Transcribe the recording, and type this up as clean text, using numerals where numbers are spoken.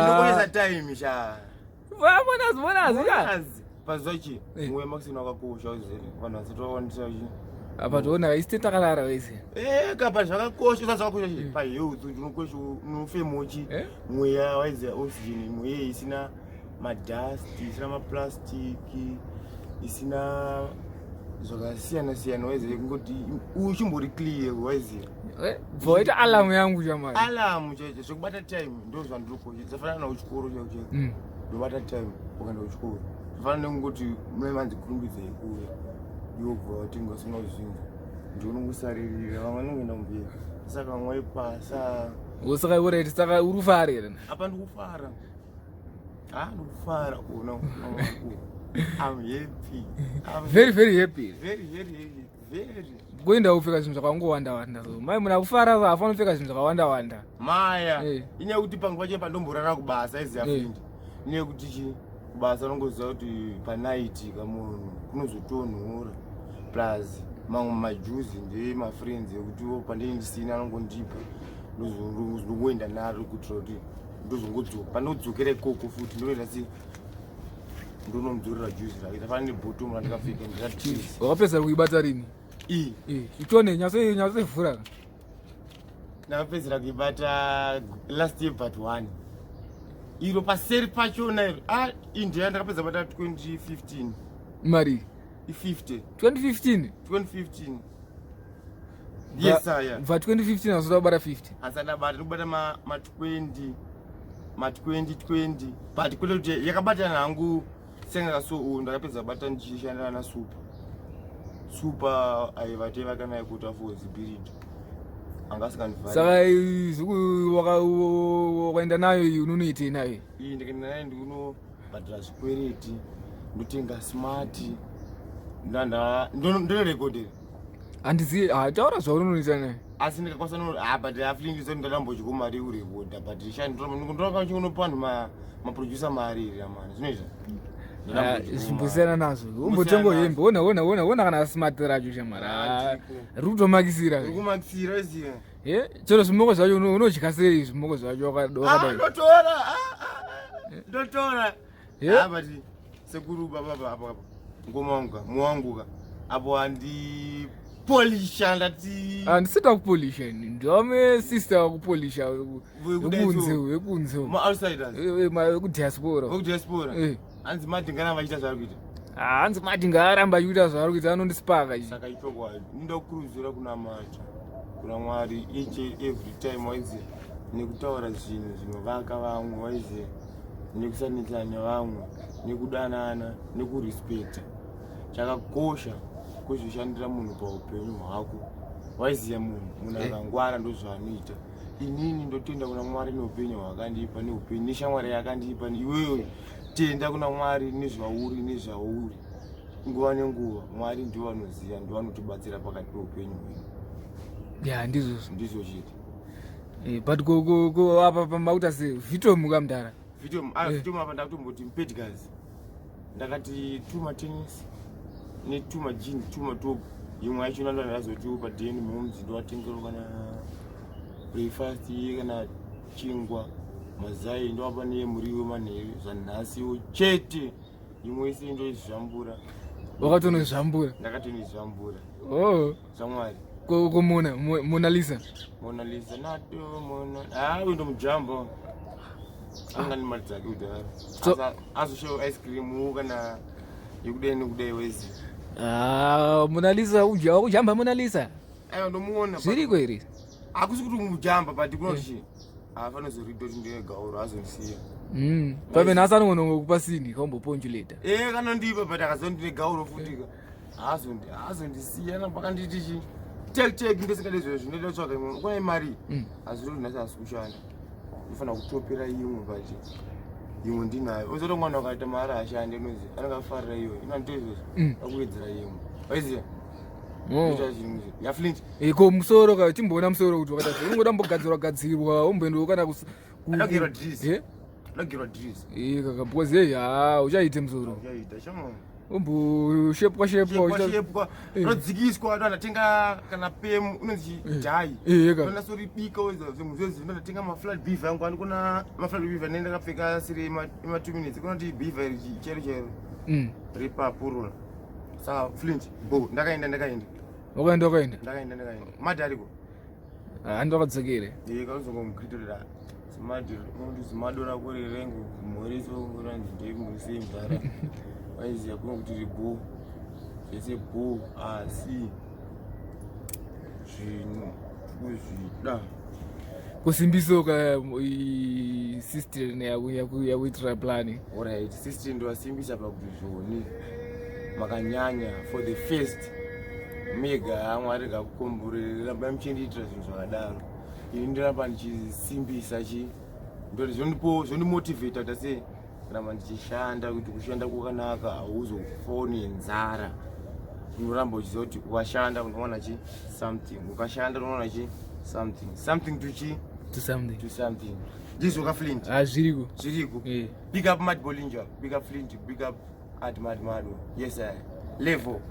Inokonesa time sha. Bonazi. Pazochi, mwe maxina wakakosha uzere. Vanhu vasitoonesa chi. Apa toona isiteta kalara wese. Kapa zvakakosha zvakakosha chi. Pa youth ndinokosha unofemochi. Mweya waize oxygen, mweya isina madust, isina maplastic, isina zvakasiyana waize ngoti uchimbori clear waize. Voita alarm yangu jamani. Alarm cheche zvokubata time ndo zvandinokosha. Zafanana na uchikoro cheche. Ndobata time ukaenda uchikoro. Zafanana ngoti mwemanzi kurumbidza ikuya. Yobva watenga sina zvinhu. Ndinongosaririra vamwe vanongenda mberi. Saka mwaipasa. Usaka ureti saka urufara here. Apa ndikufara. Ndikufara kuona I'm happy. Very happy. Very. Kuenda ufika zvinhu zvakangowanda so. Mai muna kufara va afana ufika zvinhu zvakawanda. Maya. Inya kuti pangu pache pandomborara kubasa izi yafundi. Inya kuti chi kubasa nongoziva kuti pa night kamunhu kunozotonhora. Plus mamwe majuzi ndema friends ekuti pandisina anongondipa. Ndozoenda naro kutira kuti ndozongodzoka. Panodzokera ikoko futi ndoenda si ndonomdzorera juice rake. Tafanira nebottom randikapfeka ndikati. Wakapedza kuibata rini? Itone nyase vhura. Ndakapedzera kuibata last year part 1. Iro paseri pachona iro. India ndakapedza bata 2015. Mari 50. 2015. Yes sir. Va 2015 azoda bara 50. Asada bata ndobata ma 20 but kuti yakabata nangu senga so ndakapedza bata ndichishandana na super aivateva kana ikuta for spirit angasikandivhara saka wakaenda nayo unonoite nayo ndikaenda nayo ndinobhadhira zvikwereti ndotenga smart ndonorekodera handizivi taura zvaunonoita nayo asi ndikakwanisa but Flint ndadambochiko mari urekodha but ndoraka chinopa vanhu maproducer mari ramani zvinoita zvimbosiyana nazvo umbotengo hembe ona kana smart racho shamara rutomakisira ziva chero zvimoko zvacho unodya sei zvimoko zvacho wakadai ndotora but sekuru baba apa muwanguka apo handi polisha ndati handisita kupolisha ndome sister wakupolisha wekunze ma-outsiders kudiaspora hanzi madhingana vachiita zvari kuita hanzi madhinga aramba achiita zvari kuita anondisipaka saka ichokwadi ndindakukurudzira kuna mata kuna Mwari each every time waize nekutaura zvinhu zvinovaka vamwe waize nekusanitsanya vamwe nekudanana nekurespecta chakakosha kuzoshandira munhu paupenyu hwako waiziya munhu akangwara ndozvaanoita inini ndotenda kuna Mwari neupenyu hwakandipa neupenyu neshamwari yakandipa iweyo tenda kuna Mwari nezvauri nguva nenguva Mwari ndiwo anoziva ndiwo anotibatsira pakati peupenyu hwedu ndizvo chete but apa pamauta se vitomu kamdara vitomu apa ndakutomboti mpedgazi ndakati 2 matennis ne 2 majini 2 matop imwe yacho ndandazoti padeni momzi ndowatengero kana breakfast kana chingwa mazai ndowapa nemuriwo manheru zvanhasiwo chete imwe ise ndoizvambura wakatonozvambura ndakatonizvambura zvamwari Mona Lisa nato wendo mujamba anga ni mali dzake kudhara azoshow ice cream kana yekudai wezi Mona Lisa ujamba Mona Lisa ndomuona zviriko here akusi kuti mujamba but kunoti afana zorido ndingauro azonisiya pabe nasa anongokupa sini kaumboponjuleta kanondipa but akazondine gauro futika azondisiya napaka nditi chi take ndesingade zviro zvinoita tsvaga imwe kune mari azviri kuti nhasi asi kushanda ndofana kutopera imwe but imwe ndinayo uzoto mwana wakaita mari ashande nozi anongafarira iwe inandizvozvo akuwedzera imwe waiziya ya Flint ko musoro ka timboona musoro kuti wakati ungoda mbogadzirwa umbendo kana nagirwa dress kaka because uchaite musoro uchaita shamo umboshepwa shepwa rodzikiswa vantu vanatenga kana pemu unonzi dhai vanasoribika zvinhu zvezi vanatenga maflat beef yangu andikona maflat beef anenge akapfeka siri ema 2 minutes kunoti beef iri chero ripapurula saka Flint bo ndakaenda wakaenda Mado ariko handi wakadzokere kauzongomukritorera Mado rako rirengo mhoriso ranzi ndeimurise Mbare waiziya kuno kuti ribo zvese bo asi zvinhu kuzvida kusimbisoka system yakuitira plani. Alright, system ndo asimbisa pakuti zvoni makanyanya for the first mega amwari gakukomborera ramba muchendiitira zvinhu zvakadaro ini ndiramba ndichisimbisa ndoti zvondimotivheta kuti ase ramba ndichishanda kuti kushanda kwakanaka hauzofoni nzara unoramba uchiziva kuti ukashanda unowana something ukashanda unowana something to something ndizvo kaFlint zviriko big up Mad Bollinger, big up Flint, big up at Mado. Yes, level.